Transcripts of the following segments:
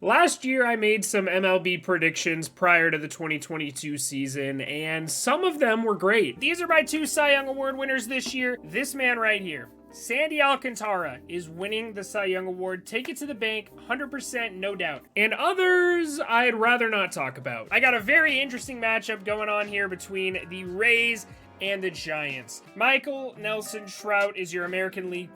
Last year, I made some MLB predictions prior to the 2022 season, and some of them were great. These are my two Cy Young Award winners this year. This man right here, Sandy Alcantara, is winning the Cy Young Award. Take it to the bank, 100%, no doubt. And others, I'd rather not talk about. I got a very interesting matchup going on here between the Rays and the Giants. Michael Nelson Trout is your American League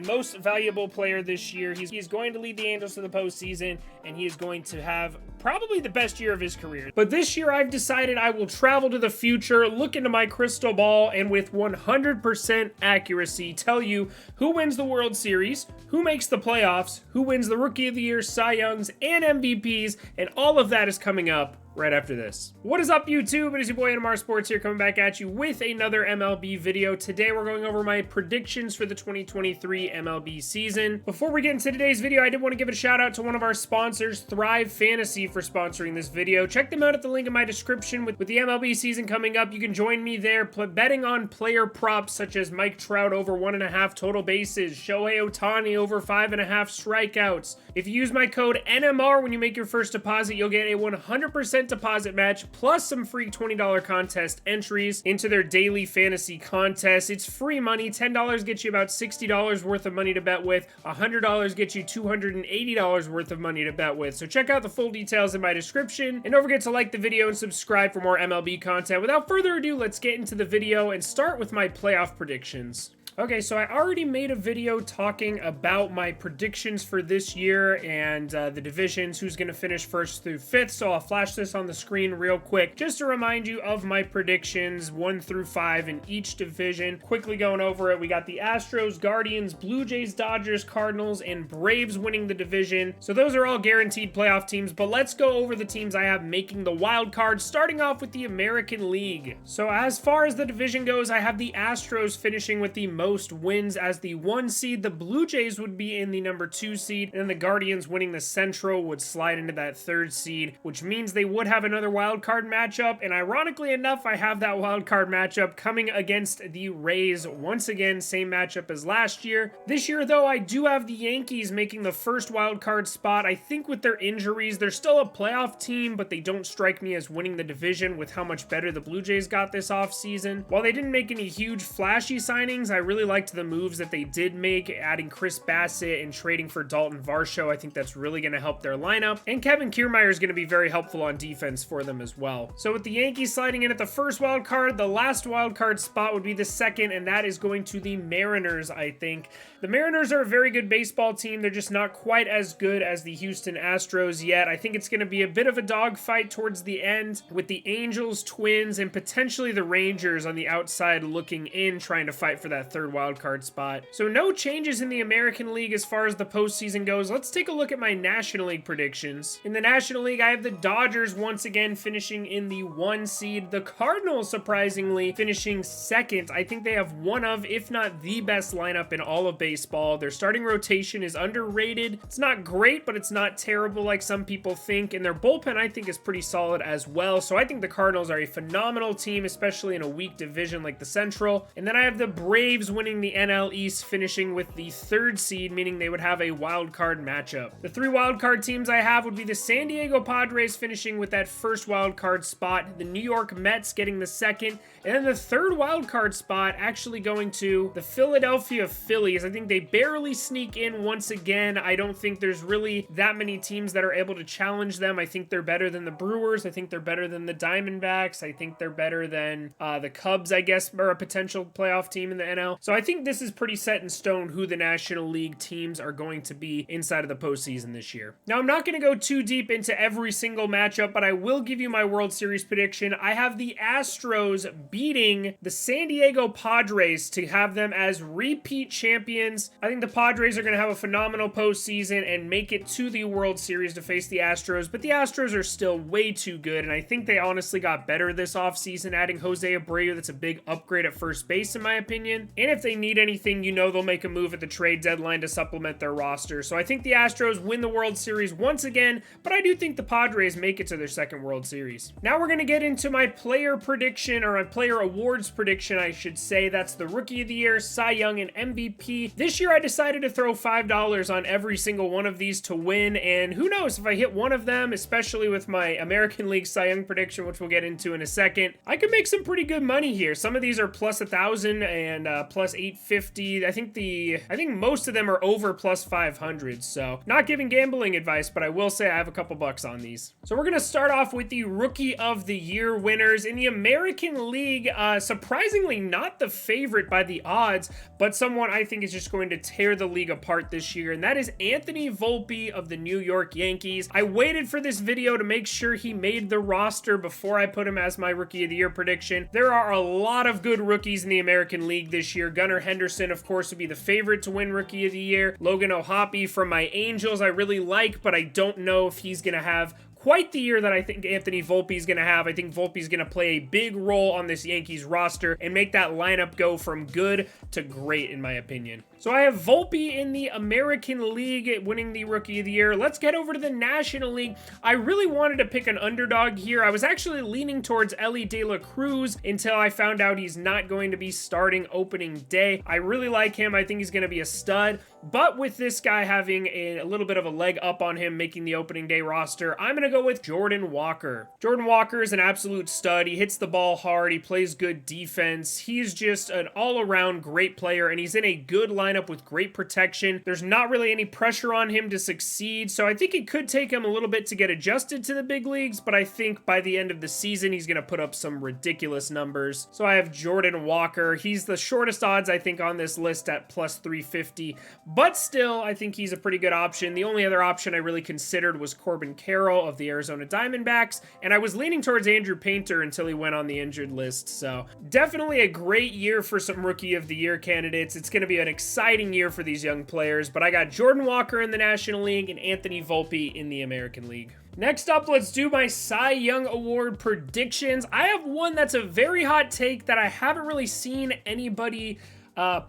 most valuable player this year. He's going to lead the Angels to the postseason, and he is going to have probably the best year of his career. But this year, I've decided I will travel to the future, look into my crystal ball, and with 100% accuracy, tell you who wins the World Series, who makes the playoffs, who wins the Rookie of the Year, Cy Youngs, and MVPs, and all of that is coming up right after this. What is up, YouTube? It is your boy NMR Sports here, coming back at you with another MLB video. Today we're going over my predictions for the 2023 MLB season. Before we get into today's video, I did want to give a shout out to one of our sponsors, Thrive Fantasy, for sponsoring this video. Check them out at the link in my description. With the MLB season coming up, you can join me there betting on player props such as Mike Trout over 1.5 total bases, Shohei Ohtani over 5.5 strikeouts. If you use my code NMR when you make your first deposit, you'll get a 100% deposit match plus some free $20 contest entries into their daily fantasy contest. It's free money. $10 gets you about $60 worth of money to bet with. $100 gets you $280 worth of money to bet with. So check out the full details in my description, and don't forget to like the video and subscribe for more MLB content. Without further ado, let's get into the video and start with my playoff predictions. Okay, so I already made a video talking about my predictions for this year and the divisions, who's going to finish 1st through 5th, so I'll flash this on the screen real quick just to remind you of my predictions 1 through 5 in each division. Quickly going over it, we got the Astros, Guardians, Blue Jays, Dodgers, Cardinals, and Braves winning the division. So those are all guaranteed playoff teams, but let's go over the teams I have making the wild card, starting off with the American League. So as far as the division goes, I have the Astros finishing with the most wins as the 1 seed. The Blue Jays would be in the number 2 seed, and then the Guardians winning the Central would slide into that 3rd seed, which means they would have another wild card matchup. And ironically enough, I have that wild card matchup coming against the Rays once again, same matchup as last year. This year though, I do have the Yankees making the first wild card spot. I think with their injuries, they're still a playoff team, but they don't strike me as winning the division with how much better the Blue Jays got this offseason. While they didn't make any huge flashy signings, I really liked the moves that they did make, adding Chris Bassett and trading for Dalton Varsho. I think that's really going to help their lineup, and Kevin Kiermaier is going to be very helpful on defense for them as well. So with the Yankees sliding in at the first wild card, the last wild card spot would be the second, and that is going to the Mariners. I think the Mariners are a very good baseball team. They're just not quite as good as the Houston Astros yet. I think it's going to be a bit of a dogfight towards the end with the Angels, Twins, and potentially the Rangers on the outside looking in, trying to fight for that third wild card spot. So no changes in the American League as far as the postseason goes. Let's take a look at my National League predictions. In the National League, I have the Dodgers once again finishing in the 1 seed. The Cardinals, surprisingly, finishing 2nd. I think they have one of, if not the best lineup in all of baseball. Their starting rotation is underrated. It's not great, but it's not terrible like some people think. And their bullpen, I think, is pretty solid as well. So I think the Cardinals are a phenomenal team, especially in a weak division like the Central. And then I have the Braves winning the NL East, finishing with the 3rd seed, meaning they would have a wild card matchup. The 3 wild card teams I have would be the San Diego Padres finishing with that first wild card spot, the New York Mets getting the 2nd, and then the 3rd wild card spot actually going to the Philadelphia Phillies. I think they barely sneak in once again. I don't think there's really that many teams that are able to challenge them. I think they're better than the Brewers. I think they're better than the Diamondbacks. I think they're better than the Cubs, I guess, are a potential playoff team in the NL. So I think this is pretty set in stone who the National League teams are going to be inside of the postseason this year. Now, I'm not going to go too deep into every single matchup, but I will give you my World Series prediction. I have the Astros beating the San Diego Padres to have them as repeat champions. I think the Padres are going to have a phenomenal postseason and make it to the World Series to face the Astros, but the Astros are still way too good, and I think they honestly got better this offseason, adding Jose Abreu. That's a big upgrade at first base, in my opinion. And if they need anything, you know they'll make a move at the trade deadline to supplement their roster. So I think the Astros win the World Series once again, but I do think the Padres make it to their second World Series. Now we're going to get into my player prediction, or my player awards prediction, I should say. That's the Rookie of the Year, Cy Young, and MVP. This year I decided to throw $5 on every single one of these to win, and who knows, if I hit one of them, especially with my American League Cy Young prediction, which we'll get into in a second, I could make some pretty good money here. Some of these are plus 1,000 and plus 850. I think most of them are over plus 500. So not giving gambling advice, but I will say I have a couple bucks on these. So we're gonna start off with the Rookie of the Year winners in the American League. Surprisingly, not the favorite by the odds, but someone I think is just going to tear the league apart this year, and that is Anthony Volpe of the New York Yankees. I waited for this video to make sure he made the roster before I put him as my Rookie of the Year prediction. There are a lot of good rookies in the American League this year. Gunnar Henderson, of course, would be the favorite to win Rookie of the Year. Logan O'Hoppe from my Angels I really like, but I don't know if he's going to have quite the year that I think Anthony Volpe is going to have. I think Volpe is going to play a big role on this Yankees roster and make that lineup go from good to great, in my opinion. So I have Volpe in the American League winning the Rookie of the Year. Let's get over to the National League. I really wanted to pick an underdog here. I was actually leaning towards Elly De La Cruz until I found out he's not going to be starting opening day. I really like him. I think he's going to be a stud. But with this guy having a little bit of a leg up on him making the opening day roster, I'm going to go with Jordan Walker. Jordan Walker is an absolute stud. He hits the ball hard. He plays good defense. He's just an all-around great player, and he's in a good lineup with great protection. There's not really any pressure on him to succeed, so I think it could take him a little bit to get adjusted to the big leagues, but I think by the end of the season, he's going to put up some ridiculous numbers. So I have Jordan Walker. He's the shortest odds, I think, on this list at plus 350, but still, I think he's a pretty good option. The only other option I really considered was Corbin Carroll of the Arizona Diamondbacks, and I was leaning towards Andrew Painter until he went on the injured list. So definitely a great year for some Rookie of the Year candidates. It's going to be an exciting year for these young players, but I got Jordan Walker in the National League and Anthony Volpe in the American League. Next up, let's do my Cy Young Award predictions. I have one that's a very hot take that I haven't really seen anybody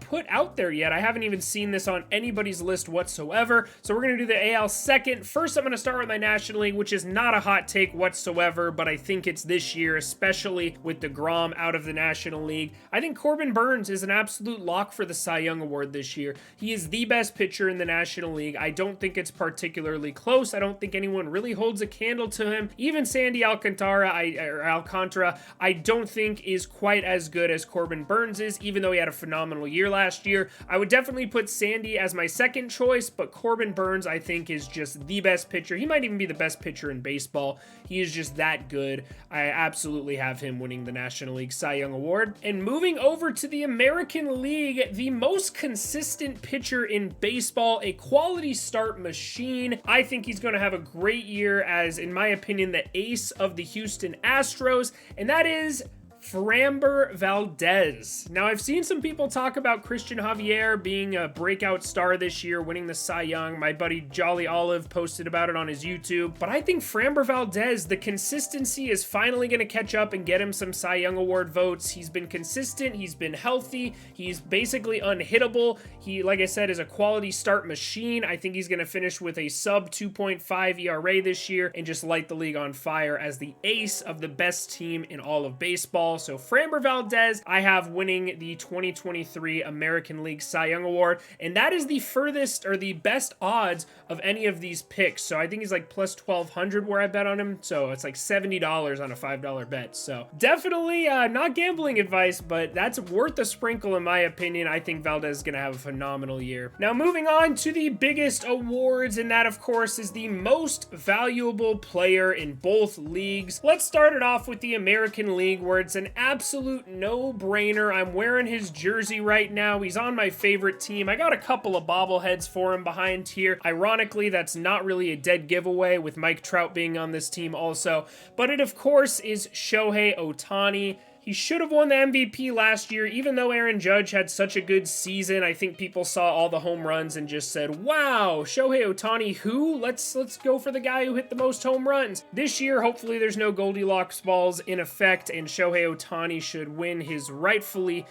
put out there yet. I haven't even seen this on anybody's list whatsoever. So we're going to do the AL second. First, I'm going to start with my National League, which is not a hot take whatsoever, but I think it's this year, especially with DeGrom out of the National League. I think Corbin Burnes is an absolute lock for the Cy Young Award this year. He is the best pitcher in the National League. I don't think it's particularly close. I don't think anyone really holds a candle to him. Even Sandy Alcantara, I don't think is quite as good as Corbin Burnes is, even though he had a phenomenal year last year. I would definitely put Sandy as my second choice, but Corbin Burnes, I think, is just the best pitcher. He might even be the best pitcher in baseball. He is just that good. I absolutely have him winning the National League Cy Young Award. And moving over to the American League, the most consistent pitcher in baseball, a quality start machine. I think he's going to have a great year as, in my opinion, the ace of the Houston Astros, and that is Framber Valdez. Now, I've seen some people talk about Christian Javier being a breakout star this year, winning the Cy Young. My buddy Jolly Olive posted about it on his YouTube. But I think Framber Valdez, the consistency is finally going to catch up and get him some Cy Young Award votes. He's been consistent. He's been healthy. He's basically unhittable. He, like I said, is a quality start machine. I think he's going to finish with a sub 2.5 ERA this year and just light the league on fire as the ace of the best team in all of baseball. So Framber Valdez, I have winning the 2023 American League Cy Young Award, and that is the furthest or the best odds of any of these picks. So I think he's like plus 1,200 where I bet on him. So it's like $70 on a $5 bet. So definitely not gambling advice, but that's worth a sprinkle in my opinion. I think Valdez is going to have a phenomenal year. Now moving on to the biggest awards, and that of course is the most valuable player in both leagues. Let's start it off with the American League, where it's an absolute no-brainer. I'm wearing his jersey right now. He's on my favorite team. I got a couple of bobbleheads for him behind here. Ironically, that's not really a dead giveaway with Mike Trout being on this team also, but it of course is Shohei Ohtani. He should have won the MVP last year, even though Aaron Judge had such a good season. I think people saw all the home runs and just said, wow, Shohei Ohtani, who? Let's go for the guy who hit the most home runs. This year, hopefully there's no Goldilocks balls in effect, and Shohei Ohtani should win his rightfully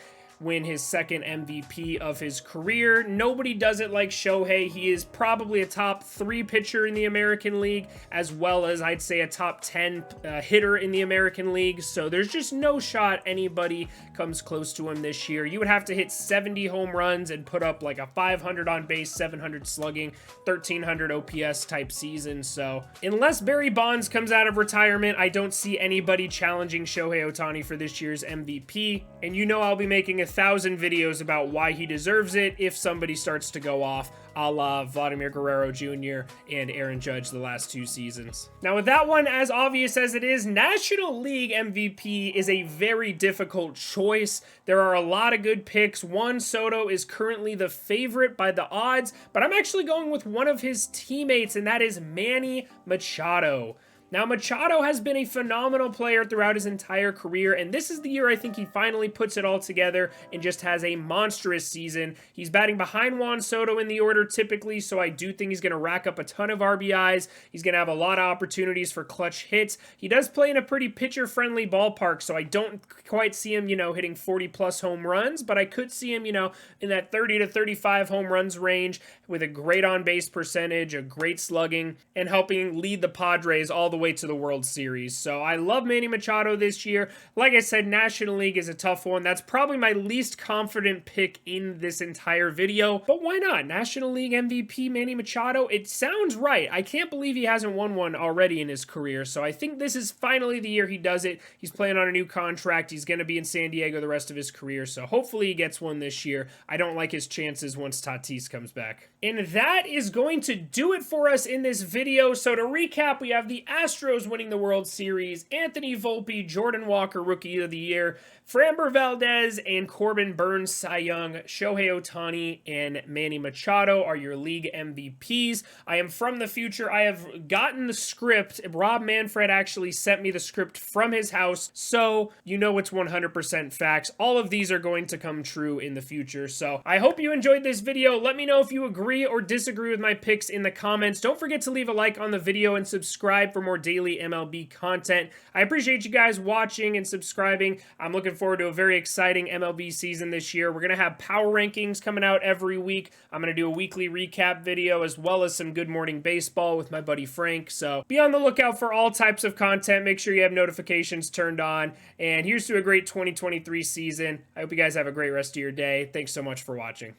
win his second MVP of his career. Nobody does it like Shohei. He is probably a top 3 pitcher in the American League, as well as I'd say a top 10 hitter in the American League. So there's just no shot anybody comes close to him this year. You would have to hit 70 home runs and put up like a 500 on base, 700 slugging, 1300 OPS type season. So unless Barry Bonds comes out of retirement, I don't see anybody challenging Shohei Ohtani for this year's MVP. And you know I'll be making 1,000 videos about why he deserves it if somebody starts to go off, a la Vladimir Guerrero Jr. and Aaron Judge the last 2 seasons. Now with that one, as obvious as it is, National League MVP is a very difficult choice. There are a lot of good picks. Juan Soto is currently the favorite by the odds, but I'm actually going with one of his teammates, and that is Manny Machado. Now, Machado has been a phenomenal player throughout his entire career, and this is the year I think he finally puts it all together and just has a monstrous season. He's batting behind Juan Soto in the order typically, so I do think he's going to rack up a ton of RBIs. He's going to have a lot of opportunities for clutch hits. He does play in a pretty pitcher-friendly ballpark, so I don't quite see him, hitting 40-plus home runs, but I could see him, in that 30 to 35 home runs range with a great on-base percentage, a great slugging, and helping lead the Padres all the way to the World Series. So I love Manny Machado this year. Like I said, National League is a tough one. That's probably my least confident pick in this entire video, but why not? National League MVP Manny Machado, it sounds right. I can't believe he hasn't won one already in his career, so I think this is finally the year he does it. He's playing on a new contract. He's going to be in San Diego the rest of his career, so hopefully he gets one this year. I don't like his chances once Tatis comes back. And that is going to do it for us in this video. So to recap, we have the Astros winning the World Series, Anthony Volpe, Jordan Walker Rookie of the Year, Framber Valdez and Corbin Burns Cy Young, Shohei Ohtani and Manny Machado are your league MVPs. I am from the future. I have gotten the script. Rob Manfred actually sent me the script from his house, so you know it's 100% facts. All of these are going to come true in the future. So I hope you enjoyed this video. Let me know if you agree or disagree with my picks in the comments. Don't forget to leave a like on the video and subscribe for more daily MLB content. I appreciate you guys watching and subscribing. I'm looking forward to a very exciting MLB season this year. We're going to have power rankings coming out every week. I'm going to do a weekly recap video as well as some Good Morning Baseball with my buddy Frank. So be on the lookout for all types of content. Make sure you have notifications turned on. And here's to a great 2023 season. I hope you guys have a great rest of your day. Thanks so much for watching.